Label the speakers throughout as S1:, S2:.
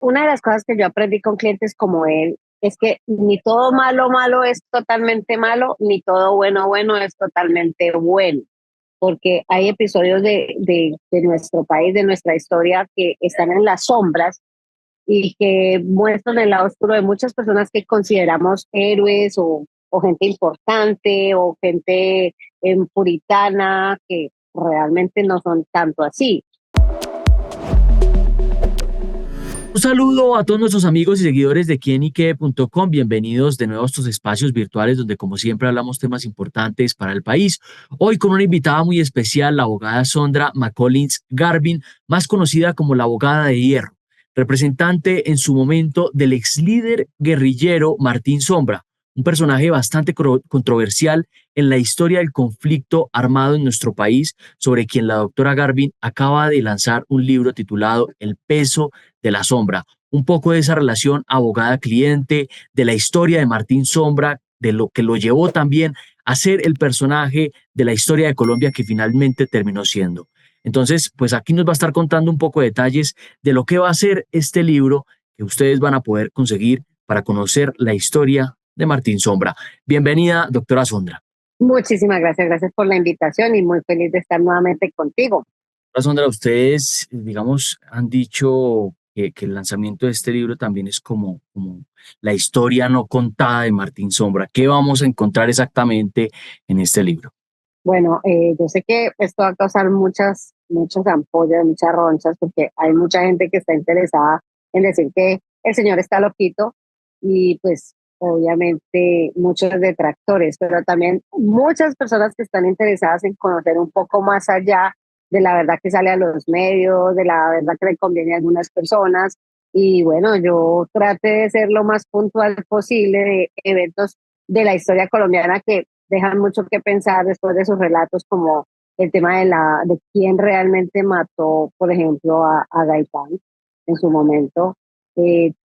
S1: una de las cosas que yo aprendí con clientes como él es que ni todo malo malo es totalmente malo, ni todo bueno bueno es totalmente bueno, porque hay episodios de nuestro país, de nuestra historia, que están en las sombras y que muestran el lado oscuro de muchas personas que consideramos héroes o gente importante o gente puritana, que realmente no son tanto así.
S2: Un saludo a todos nuestros amigos y seguidores de quienique.com. Bienvenidos de nuevo a estos espacios virtuales donde, como siempre, hablamos temas importantes para el país. Hoy con una invitada muy especial, la abogada Sondra McCollins Garvin, más conocida como la abogada de hierro, representante en su momento del ex líder guerrillero Martín Sombra, un personaje bastante controversial en la historia del conflicto armado en nuestro país, sobre quien la doctora Garvin acaba de lanzar un libro titulado El peso de la sombra, un poco de esa relación abogada-cliente, de la historia de Martín Sombra, de lo que lo llevó también a ser el personaje de la historia de Colombia que finalmente terminó siendo. Entonces, pues aquí nos va a estar contando un poco de detalles de lo que va a ser este libro que ustedes van a poder conseguir para conocer la historia de Martín Sombra. Bienvenida, doctora Sondra.
S1: Muchísimas gracias, gracias por la invitación y muy feliz de estar nuevamente contigo.
S2: Doctora Sondra, ustedes, digamos, han dicho que el lanzamiento de este libro también es como la historia no contada de Martín Sombra. ¿Qué vamos a encontrar exactamente en este libro?
S1: Bueno, yo sé que esto va a causar muchas ampollas, muchas ronchas, porque hay mucha gente que está interesada en decir que el señor está loquito y pues obviamente muchos detractores, pero también muchas personas que están interesadas en conocer un poco más allá de la verdad que sale a los medios, de la verdad que le conviene a algunas personas. Y bueno, yo traté de ser lo más puntual posible de eventos de la historia colombiana que dejan mucho que pensar después de sus relatos, como el tema de quién realmente mató, por ejemplo, a Gaitán en su momento,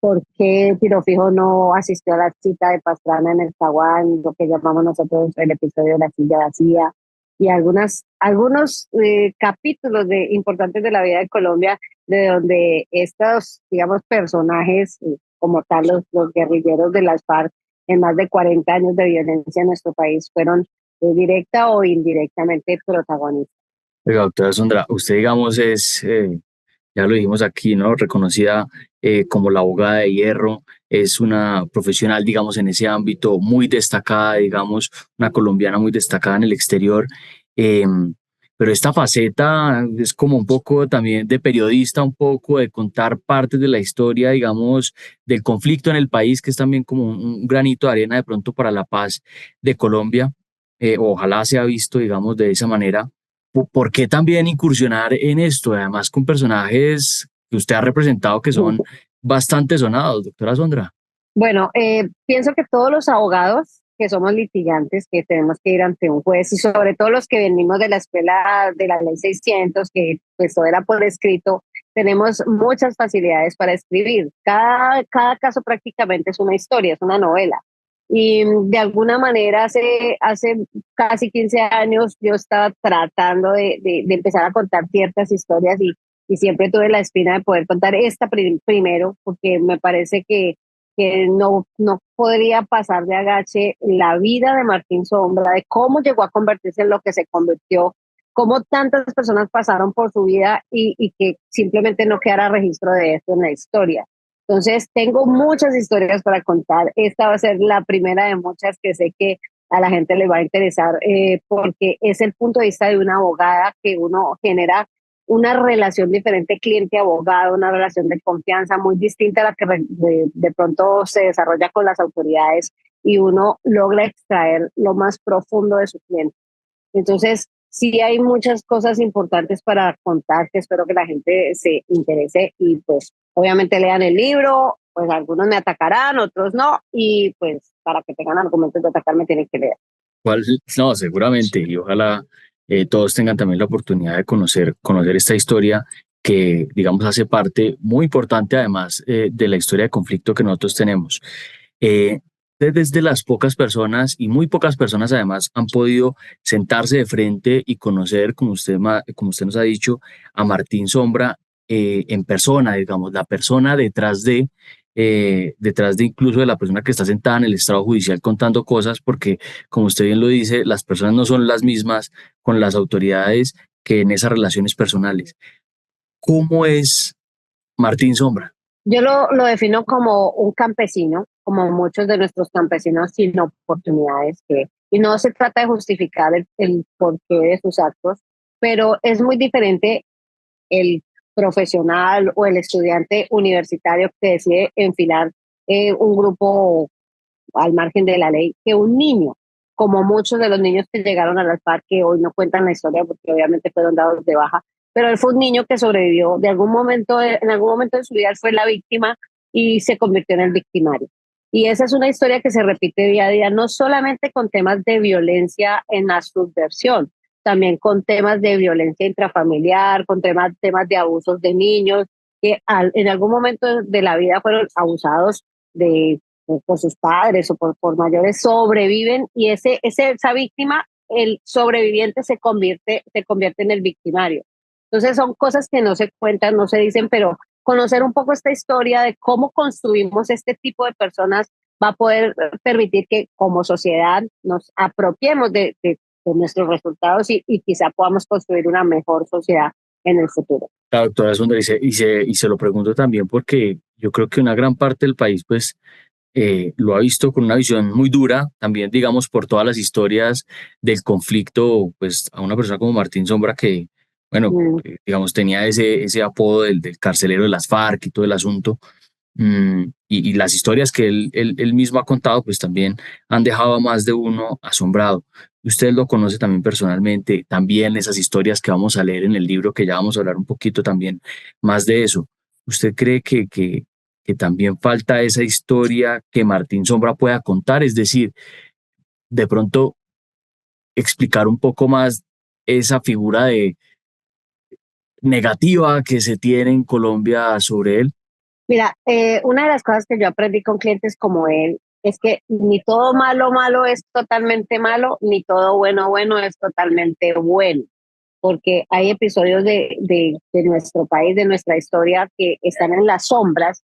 S1: por qué Tiro Fijo no asistió a la cita de Pastrana en el Zaguán, lo que llamamos nosotros el episodio de la silla vacía, y algunos capítulos importantes de la vida de Colombia, de donde estos, digamos, personajes, como tal, los guerrilleros de las FARC, en más de 40 años de violencia en nuestro país, fueron directa o indirectamente protagonistas.
S2: Oiga, doctora Sondra, usted, digamos, es, ya lo dijimos aquí, ¿no? Reconocida como la abogada de hierro, es una profesional, digamos, en ese ámbito muy destacada, digamos, una colombiana muy destacada en el exterior. Eh, pero esta faceta es como un poco también de periodista, un poco de contar partes de la historia, digamos, del conflicto en el país, que es también como un granito de arena de pronto para la paz de Colombia. Ojalá se ha visto, digamos, de esa manera. ¿Por qué también incursionar en esto? Además, con personajes que usted ha representado que son bastante sonados, doctora Sondra.
S1: Bueno, pienso que todos los abogados que somos litigantes, que tenemos que ir ante un juez, y sobre todo los que venimos de la escuela de la ley 600, que pues todo era por escrito, tenemos muchas facilidades para escribir. Cada caso prácticamente es una historia, es una novela. Y de alguna manera hace casi 15 años yo estaba tratando de empezar a contar ciertas historias, y siempre tuve la espina de poder contar esta primero, porque me parece que no podría pasar de agache la vida de Martín Sombra, de cómo llegó a convertirse en lo que se convirtió, cómo tantas personas pasaron por su vida y que simplemente no quedara registro de esto en la historia. Entonces, tengo muchas historias para contar. Esta va a ser la primera de muchas que sé que a la gente le va a interesar, porque es el punto de vista de una abogada, que uno genera una relación diferente cliente-abogado, una relación de confianza muy distinta a la que de pronto se desarrolla con las autoridades, y uno logra extraer lo más profundo de su cliente. Entonces, sí hay muchas cosas importantes para contar, que espero que la gente se interese y pues obviamente lean el libro. Pues algunos me atacarán, otros no, y pues para que tengan argumentos de atacarme tienen que leer.
S2: ¿Cuál? No, seguramente, y ojalá todos tengan también la oportunidad de conocer esta historia que, digamos, hace parte muy importante además de la historia de conflicto que nosotros tenemos. Eh, Desde las pocas personas y muy pocas personas además han podido sentarse de frente y conocer, como usted nos ha dicho, a Martín Sombra en persona, digamos, la persona detrás de incluso de la persona que está sentada en el estrado judicial contando cosas, porque como usted bien lo dice, las personas no son las mismas con las autoridades que en esas relaciones personales. ¿Cómo es Martín Sombra?
S1: Yo lo defino como un campesino, como muchos de nuestros campesinos sin oportunidades, y no se trata de justificar el porqué de sus actos, pero es muy diferente el profesional o el estudiante universitario que decide enfilar un grupo al margen de la ley que un niño, como muchos de los niños que llegaron a las FARC, que hoy no cuentan la historia porque obviamente fueron dados de baja, pero él fue un niño que sobrevivió de algún momento, en algún momento de su vida él fue la víctima y se convirtió en el victimario. Y esa es una historia que se repite día a día, no solamente con temas de violencia en la subversión, también con temas de violencia intrafamiliar, con temas de abusos de niños que en algún momento de la vida fueron abusados de por sus padres o por mayores, sobreviven y esa víctima, el sobreviviente se convierte en el victimario. Entonces son cosas que no se cuentan, no se dicen, pero conocer un poco esta historia de cómo construimos este tipo de personas va a poder permitir que como sociedad nos apropiemos de nuestros resultados y quizá podamos construir una mejor sociedad en el futuro.
S2: La doctora Sundar, y se lo pregunto también porque yo creo que una gran parte del país, pues, lo ha visto con una visión muy dura, también digamos por todas las historias del conflicto, pues a una persona como Martín Sombra que, bueno,
S1: Mm.
S2: digamos tenía ese apodo del carcelero de las FARC y todo el asunto, y las historias que él mismo ha contado, pues también han dejado a más de uno asombrado. Usted lo conoce también personalmente, también esas historias que vamos a leer en el libro, que ya vamos a hablar un poquito también más de eso. ¿Usted cree que también falta esa historia que Martín Sombra pueda contar? Es decir, de pronto explicar un poco más esa figura de negativa que se tiene en Colombia sobre él.
S1: Mira, una de las cosas que yo aprendí con clientes como él es que ni todo malo malo es totalmente malo, ni todo bueno bueno es totalmente bueno, porque hay episodios de nuestro país, de nuestra historia, que están en las sombras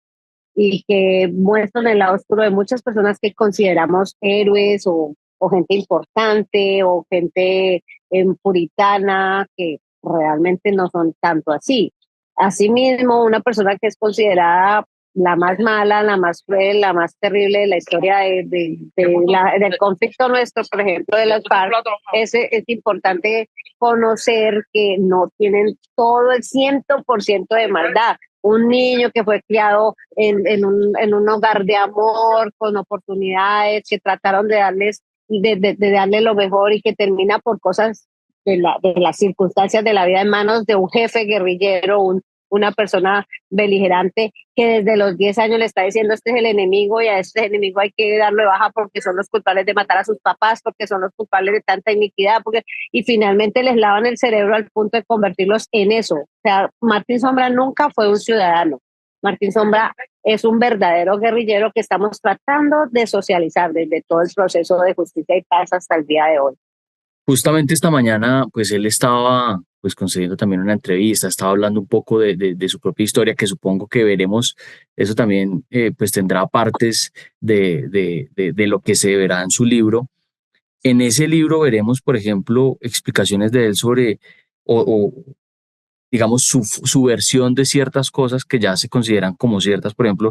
S1: y que muestran el lado oscuro de muchas personas que consideramos héroes o gente importante o gente puritana, que realmente no son tanto así. Asimismo, una persona que es considerada la más mala, la más cruel, la más terrible de la historia del conflicto nuestro, por ejemplo, de las FARC, es importante conocer que no tienen todo el 100% de maldad. Un niño que fue criado en un hogar de amor, con oportunidades, que trataron de darle lo mejor y que termina por cosas de las circunstancias de la vida en manos de un jefe guerrillero, una persona beligerante que desde los 10 años le está diciendo este es el enemigo y a este enemigo hay que darle baja porque son los culpables de matar a sus papás, porque son los culpables de tanta iniquidad, y finalmente les lavan el cerebro al punto de convertirlos en eso. O sea, Martín Sombra nunca fue un ciudadano. Martín Sombra es un verdadero guerrillero que estamos tratando de socializar desde todo el proceso de justicia y paz hasta el día de hoy.
S2: Justamente esta mañana, pues él estaba pues concediendo también una entrevista, estaba hablando un poco de su propia historia, que supongo que veremos, eso también pues tendrá partes de lo que se verá en su libro. En ese libro veremos, por ejemplo, explicaciones de él sobre, o digamos, su versión de ciertas cosas que ya se consideran como ciertas, por ejemplo,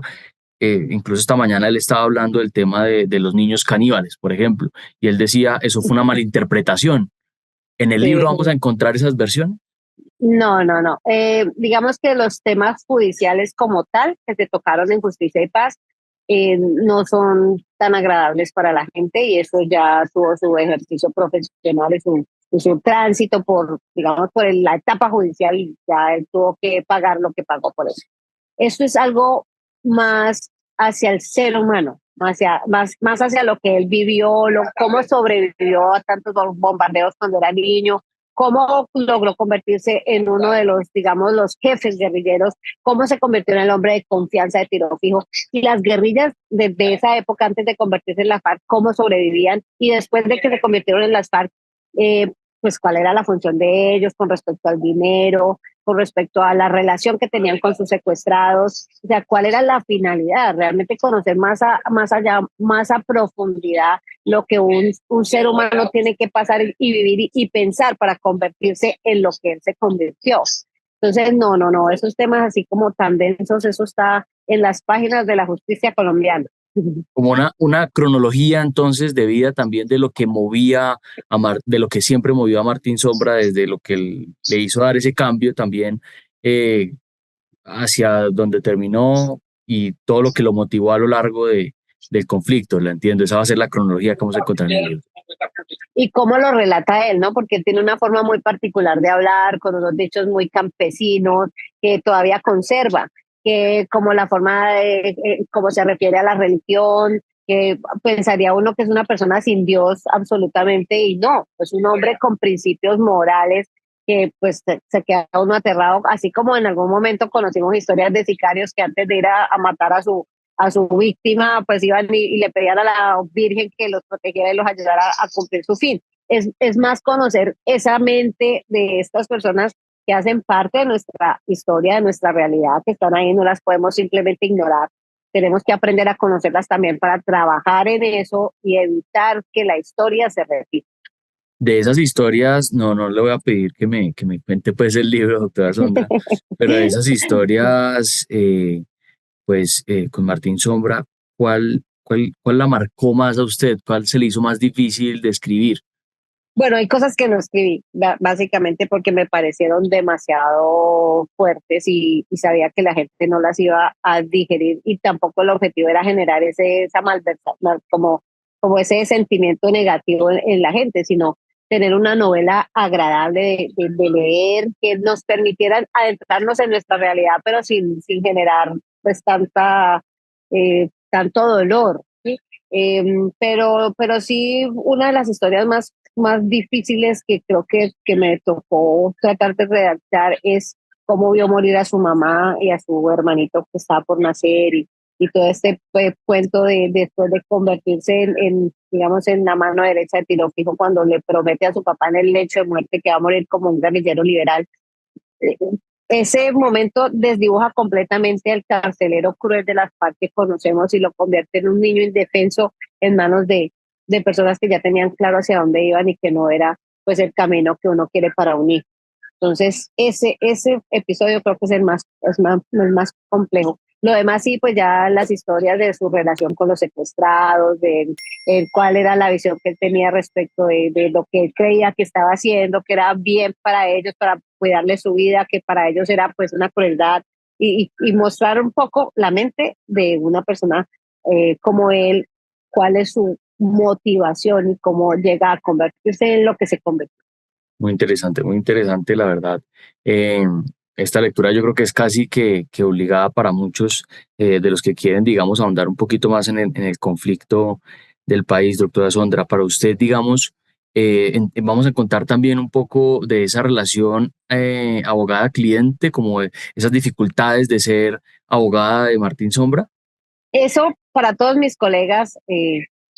S2: incluso esta mañana él estaba hablando del tema de los niños caníbales, por ejemplo, y él decía, eso fue una malinterpretación. ¿En el libro
S1: Sí.
S2: vamos a encontrar esas versiones?
S1: No, no, no. Digamos que los temas judiciales como tal, que se tocaron en Justicia y Paz, no son tan agradables para la gente y eso ya tuvo su ejercicio profesional y su tránsito digamos, la etapa judicial y ya él tuvo que pagar lo que pagó por eso. Esto es algo más hacia el ser humano, más hacia lo que él vivió, cómo sobrevivió a tantos bombardeos cuando era niño, cómo logró convertirse en uno de los, digamos, los jefes guerrilleros, cómo se convirtió en el hombre de confianza de tiro fijo, y las guerrillas desde esa época antes de convertirse en la FARC, cómo sobrevivían, y después de que se convirtieron en las FARC, pues cuál era la función de ellos con respecto al dinero, con respecto a la relación que tenían con sus secuestrados, o sea, cuál era la finalidad, realmente conocer más allá, más a profundidad lo que un ser humano tiene que pasar y vivir y pensar para convertirse en lo que él se convirtió. Entonces, no, esos temas así como tan densos, eso está en las páginas de la justicia colombiana.
S2: Como una cronología entonces de vida también de lo que movía de lo que siempre movió a Martín Sombra, desde lo que le hizo dar ese cambio también eh, hacia donde terminó y todo lo que lo motivó a lo largo del conflicto, ¿la entiendo? Esa va a ser la cronología que vamos a encontrar en el libro.
S1: Y cómo lo relata él, ¿no? Porque él tiene una forma muy particular de hablar, con unos dichos muy campesinos, que todavía conserva, que como la forma de cómo se refiere a la religión, que pensaría uno que es una persona sin Dios absolutamente, y no, es un hombre con principios morales que pues se queda uno aterrado, así como en algún momento conocimos historias de sicarios que antes de ir a matar a su víctima, pues iban y le pedían a la Virgen que los protegiera y los ayudara a cumplir su fin. Es más conocer esa mente de estas personas que hacen parte de nuestra historia, de nuestra realidad, que están ahí, no las podemos simplemente ignorar. Tenemos que aprender a conocerlas también para trabajar en eso y evitar que la historia se repita.
S2: De esas historias, no le voy a pedir que me cuente pues el libro, doctora Sondra, pero de esas historias, con Martín Sombra, ¿cuál la marcó más a usted? ¿Cuál se le hizo más difícil de escribir?
S1: Bueno, hay cosas que no escribí, básicamente porque me parecieron demasiado fuertes y sabía que la gente no las iba a digerir y tampoco el objetivo era generar esa malversación, como ese sentimiento negativo en la gente, sino tener una novela agradable de leer, que nos permitiera adentrarnos en nuestra realidad, pero sin generar pues tanto dolor. ¿Sí? Pero sí, una de las historias más difíciles que creo que me tocó tratar de redactar es cómo vio morir a su mamá y a su hermanito que estaba por nacer y todo este cuento de después de convertirse digamos, en la mano derecha de Tiro Fijo cuando le promete a su papá en el lecho de muerte que va a morir como un guerrillero liberal. Eh, Ese momento desdibuja completamente el carcelero cruel de las FARC que conocemos y lo convierte en un niño indefenso en manos de personas que ya tenían claro hacia dónde iban y que no era pues el camino que uno quiere para un hijo. Entonces, ese episodio creo que es el más complejo. Lo demás sí, pues ya las historias de su relación con los secuestrados, de cuál era la visión que él tenía respecto de lo que él creía que estaba haciendo, que era bien para ellos, para cuidarle su vida, que para ellos era pues una crueldad, y mostrar un poco la mente de una persona como él, cuál es su motivación y cómo llega a convertirse en lo que se convirtió.
S2: Muy interesante, la verdad. Eh, Esta lectura yo creo que es casi que obligada para muchos de los que quieren, digamos, ahondar un poquito más en el conflicto del país, doctora Sondra. Para usted, digamos, vamos a contar también un poco de esa relación abogada-cliente, como de esas dificultades de ser abogada de Martín Sombra.
S1: Eso para todos mis colegas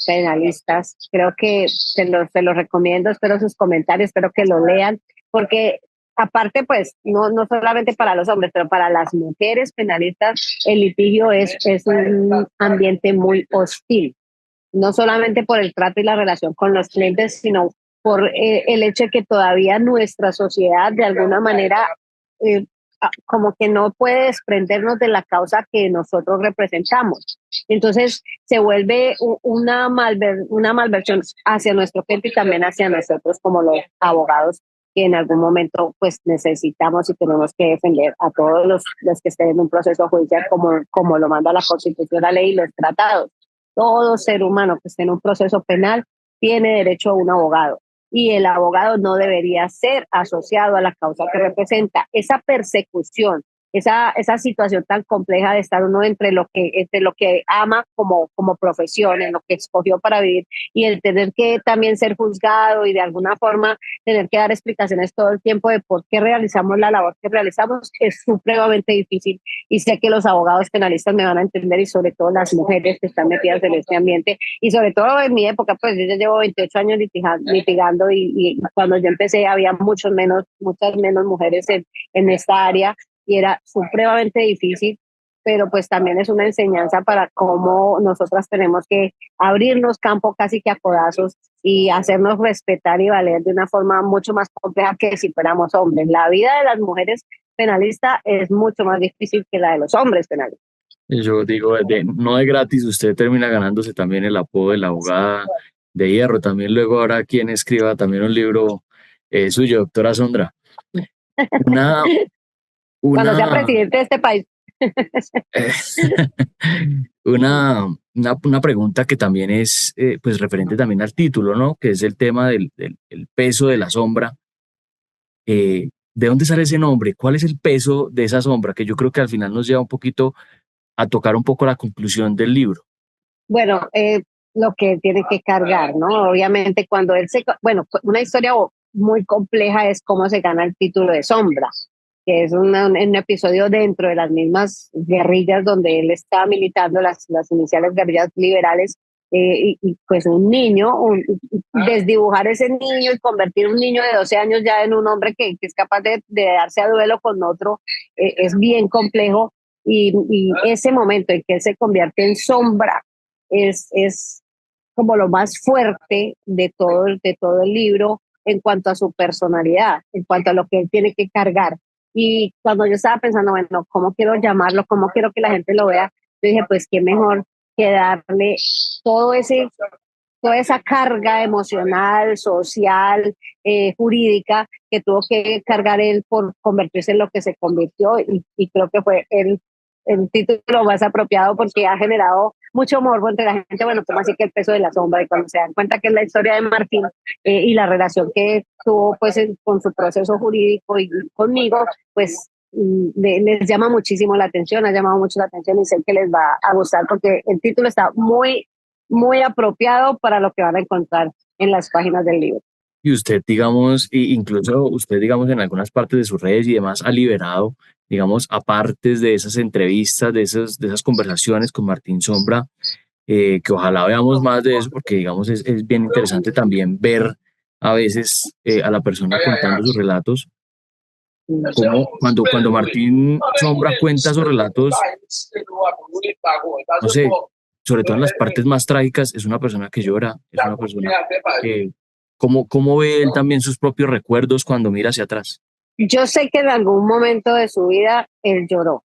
S1: penalistas, creo que se los recomiendo, espero sus comentarios, espero que lo lean, porque aparte, pues, no solamente para los hombres, pero para las mujeres penalistas, el litigio es un ambiente muy hostil, no solamente por el trato y la relación con los clientes, sino por el hecho de que todavía nuestra sociedad de alguna manera eh, como que no puede desprendernos de la causa que nosotros representamos. Entonces se vuelve una malversión hacia nuestro cliente y también hacia nosotros como los abogados que en algún momento pues necesitamos y tenemos que defender a todos los que estén en un proceso judicial como lo manda la Constitución, la ley y los tratados. Todo ser humano que esté en un proceso penal tiene derecho a un abogado y el abogado no debería ser asociado a la causa que representa. Esa persecución esa situación tan compleja de estar uno entre lo que ama como profesión, en lo que escogió para vivir, y el tener que también ser juzgado y de alguna forma tener que dar explicaciones todo el tiempo de por qué realizamos la labor que realizamos, es supremamente difícil. Y sé que los abogados penalistas me van a entender, y sobre todo las mujeres que están metidas en este ambiente, y sobre todo en mi época, pues yo ya llevo 28 años litigando, y cuando yo empecé había muchas menos mujeres en esta área, y era supremamente difícil, pero pues también es una enseñanza para cómo nosotras tenemos que abrirnos campo casi que a codazos y hacernos respetar y valer de una forma mucho más compleja que si fuéramos hombres. La vida de las mujeres penalistas es mucho más difícil que la de los hombres penalistas.
S2: Yo digo, no de gratis, usted termina ganándose también el apodo de la abogada de hierro. También luego habrá quien escriba también un libro suyo, doctora Sondra. Una,
S1: Cuando sea
S2: una,
S1: presidente de este país.
S2: eh, una pregunta que también es pues referente también al título, ¿no? Que es el tema el peso de la sombra. ¿De dónde sale ese nombre? ¿Cuál es el peso de esa sombra? Que yo creo que al final nos lleva un poquito a tocar un poco la conclusión del libro.
S1: Bueno, lo que tiene que cargar, ¿no? Obviamente cuando bueno, una historia muy compleja es cómo se gana el título de Sombra, que es un episodio dentro de las mismas guerrillas donde él está militando las iniciales guerrillas liberales, pues un niño, desdibujar ese niño y convertir un niño de 12 años ya en un hombre que es capaz de darse a duelo con otro, es bien complejo. Y ese momento en que él se convierte en sombra es como lo más fuerte de todo el libro en cuanto a su personalidad, en cuanto a lo que él tiene que cargar. Y cuando yo estaba pensando, bueno, ¿cómo quiero llamarlo? ¿Cómo quiero que la gente lo vea? Yo dije, pues qué mejor que darle todo ese, toda esa carga emocional, social, jurídica que tuvo que cargar él por convertirse en lo que se convirtió, y creo que fue el título más apropiado porque ha generado mucho morbo entre la gente. Bueno, como así que el peso de la sombra, y cuando se dan cuenta que es la historia de Martín, y la relación que tuvo pues con su proceso jurídico y conmigo, pues les llama muchísimo la atención, ha llamado mucho la atención, y sé que les va a gustar porque el título está muy apropiado para lo que van a encontrar en las páginas del libro.
S2: Y usted, digamos, incluso usted, digamos, en algunas partes de sus redes y demás, ha liberado, digamos, aparte de esas entrevistas, de esas conversaciones con Martín Sombra, que ojalá veamos más de eso, porque, digamos, es bien interesante también ver a veces a la persona contando sus relatos, como cuando Martín Sombra cuenta sus relatos, no sé, sobre todo en las partes más trágicas, es una persona que llora, es una persona que, ¿cómo ve él también sus propios recuerdos cuando mira hacia atrás?
S1: Yo sé que en algún momento de su vida él lloró,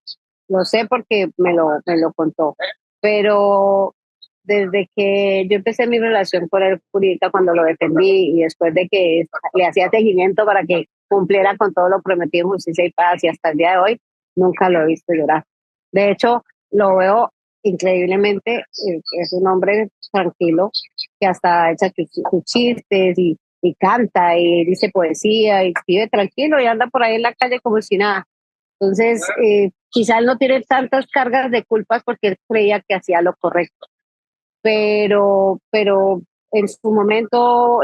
S1: lo sé porque me lo contó, pero desde que yo empecé mi relación con el jurídica, cuando lo defendí y después de que le hacía seguimiento para que cumpliera con todo lo prometido en justicia y paz, y hasta el día de hoy, nunca lo he visto llorar. De hecho, lo veo increíblemente, es un hombre tranquilo que hasta echa sus chistes y canta y dice poesía y vive tranquilo y anda por ahí en la calle como si nada. Entonces, quizás él no tiene tantas cargas de culpas porque él creía que hacía lo correcto, pero en su momento,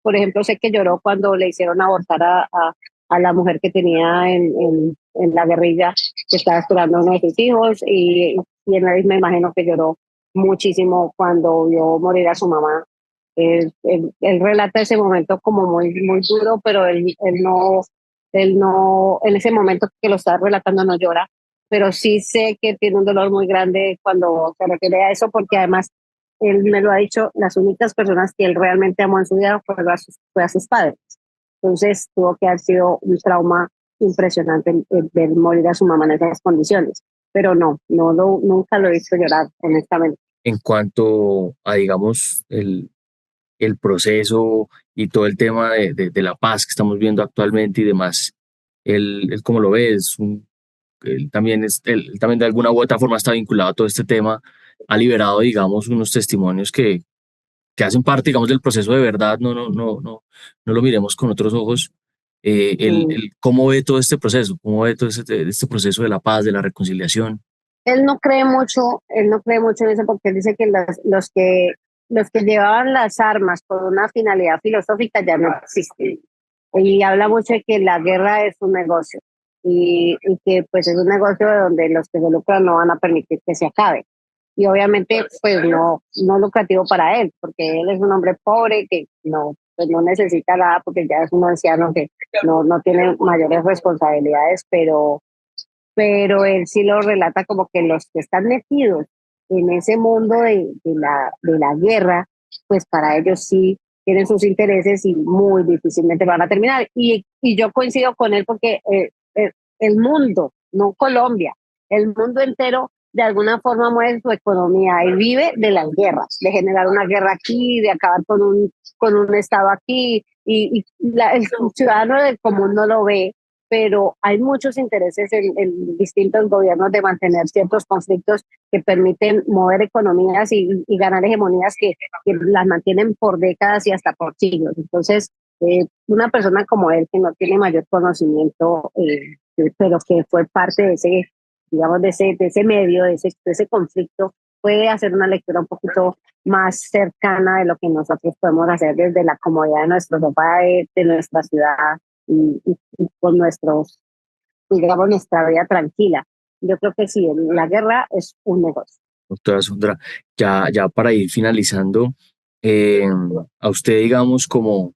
S1: por ejemplo, sé que lloró cuando le hicieron abortar a la mujer que tenía en la guerrilla, que estaba esperando a uno de sus hijos, y me imagino que lloró muchísimo cuando vio morir a su mamá. Él relata ese momento como muy duro, pero él no, en ese momento que lo está relatando no llora, pero sí sé que tiene un dolor muy grande cuando se refiere a eso, porque además él me lo ha dicho, las únicas personas que él realmente amó en su vida fue a sus padres. Entonces tuvo que haber sido un trauma impresionante el ver morir a su mamá en esas condiciones. Pero nunca lo he visto llorar, honestamente.
S2: En cuanto a, digamos, el proceso y todo el tema de la paz que estamos viendo actualmente y demás, él cómo lo ve, él también de alguna u otra forma está vinculado a todo este tema, ha liberado, digamos, unos testimonios que hacen parte, digamos, del proceso de verdad, no lo miremos con otros ojos.
S1: Mm.
S2: ¿Cómo ve todo este proceso? ¿Cómo ve todo este proceso de la paz, de la reconciliación?
S1: Él no cree mucho en eso porque él dice que los que llevaban las armas por una finalidad filosófica ya no existen. Y habla mucho de que la guerra es un negocio y que pues es un negocio donde los que se lucran no van a permitir que se acabe. Y obviamente pues no lucrativo para él, porque él es un hombre pobre que no, pues no necesita nada porque ya es un anciano que no tiene mayores responsabilidades, pero él sí lo relata como que los que están metidos en ese mundo de la guerra, pues para ellos sí tienen sus intereses y muy difícilmente van a terminar. Y yo coincido con él porque el mundo, no Colombia, el mundo entero de alguna forma mueve su economía y vive de las guerras, de generar una guerra aquí, de acabar con un estado aquí, el ciudadano del común no lo ve, pero hay muchos intereses en distintos gobiernos de mantener ciertos conflictos que permiten mover economías y ganar hegemonías que las mantienen por décadas y hasta por siglos. Entonces, una persona como él que no tiene mayor conocimiento, pero que fue parte de ese, digamos, de ese medio, de ese conflicto, puede hacer una lectura un poquito más cercana de lo que nosotros podemos hacer desde la comodidad de nuestro sofá, de nuestra ciudad y con nuestros, digamos, nuestra vida tranquila. Yo creo que sí, la guerra es un negocio.
S2: Doctora Sondra, ya para ir finalizando, eh, a usted, digamos, como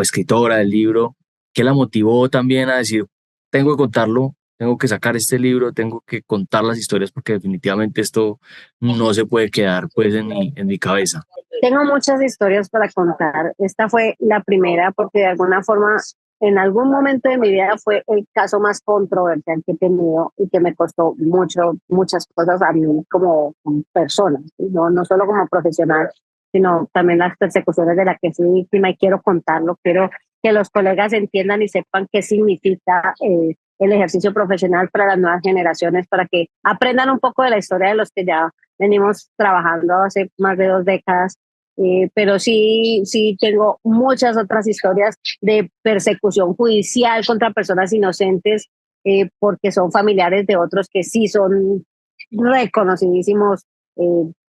S2: escritora del libro, ¿qué la motivó también a decir, tengo que contarlo, tengo que sacar este libro, tengo que contar las historias porque definitivamente esto no se puede quedar pues en mi cabeza?
S1: Tengo muchas historias para contar. Esta fue la primera porque de alguna forma, en algún momento de mi vida fue el caso más controversial que he tenido y que me costó muchas cosas a mí como persona, ¿sí? No solo como profesional, sino también las persecuciones de las que fui víctima y quiero contarlo, quiero que los colegas entiendan y sepan qué significa el ejercicio profesional para las nuevas generaciones, para que aprendan un poco de la historia de los que ya venimos trabajando hace más de 2 décadas, pero sí tengo muchas otras historias de persecución judicial contra personas inocentes, porque son familiares de otros que sí son reconocidísimos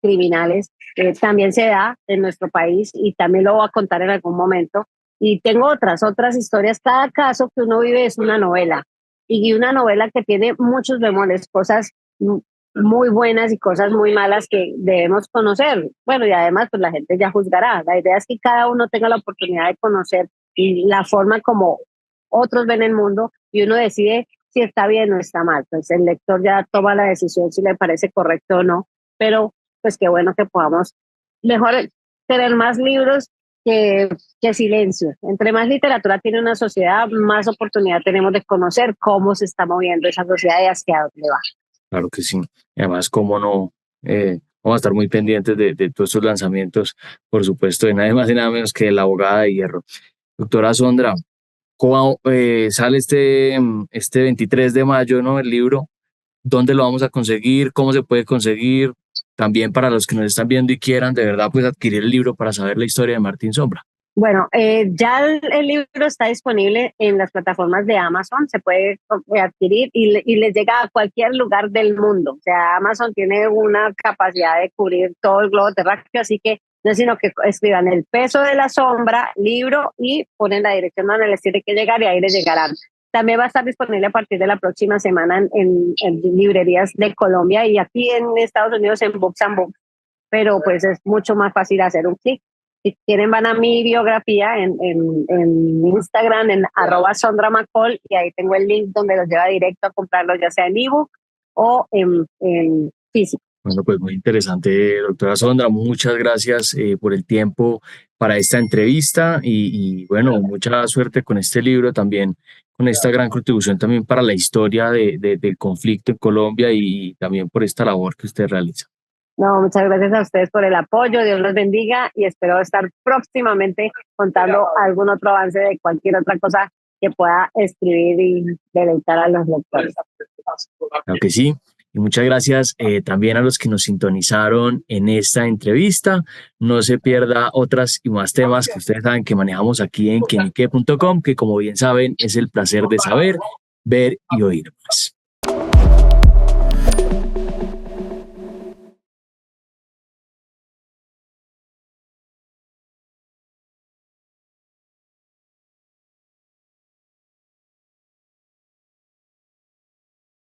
S1: criminales. También se da en nuestro país y también lo voy a contar en algún momento. Y tengo otras historias. Cada caso que uno vive es una novela y una novela que tiene muchos bemoles, cosas muy buenas y cosas muy malas que debemos conocer. Bueno, y además, pues la gente ya juzgará. La idea es que cada uno tenga la oportunidad de conocer y la forma como otros ven el mundo y uno decide si está bien o está mal. Pues el lector ya toma la decisión si le parece correcto o no, pero pues qué bueno que podamos mejor tener más libros que, que silencio. Entre más literatura tiene una sociedad, más oportunidad tenemos de conocer cómo se está moviendo esa sociedad y hacia dónde va.
S2: Claro que sí. Y además, cómo no, vamos a estar muy pendientes de todos estos lanzamientos, por supuesto, de nada más y nada menos que de La Abogada de Hierro. Doctora Sondra, ¿cómo, sale este 23 de mayo, ¿no? El libro, ¿dónde lo vamos a conseguir? ¿Cómo se puede conseguir? También para los que nos están viendo y quieran de verdad pues adquirir el libro para saber la historia de Martín Sombra.
S1: Bueno, ya el libro está disponible en las plataformas de Amazon, se puede adquirir y les llega a cualquier lugar del mundo. O sea, Amazon tiene una capacidad de cubrir todo el globo terráqueo, así que no es sino que escriban El peso de la sombra, libro, y ponen la dirección donde les tiene que llegar y ahí les llegarán. También va a estar disponible a partir de la próxima semana en librerías de Colombia y aquí en Estados Unidos en Books and Books, pero pues es mucho más fácil hacer un clic. Si quieren van a mi biografía en Instagram, en @sondramacol, y ahí tengo el link donde los lleva directo a comprarlos, ya sea en ebook o en físico.
S2: Bueno, pues muy interesante, doctora Sondra. Muchas gracias por el tiempo para esta entrevista y bueno, mucha suerte con este libro también, con esta gran contribución también para la historia del conflicto en Colombia y también por esta labor que usted realiza.
S1: No, muchas gracias a ustedes por el apoyo, Dios los bendiga y espero estar próximamente contando algún otro avance de cualquier otra cosa que pueda escribir y deleitar a los lectores.
S2: Claro que sí. Y muchas gracias también a los que nos sintonizaron en esta entrevista. No se pierda otras y más temas que ustedes saben que manejamos aquí en quienique.com, que como bien saben es el placer de saber, ver y oír más.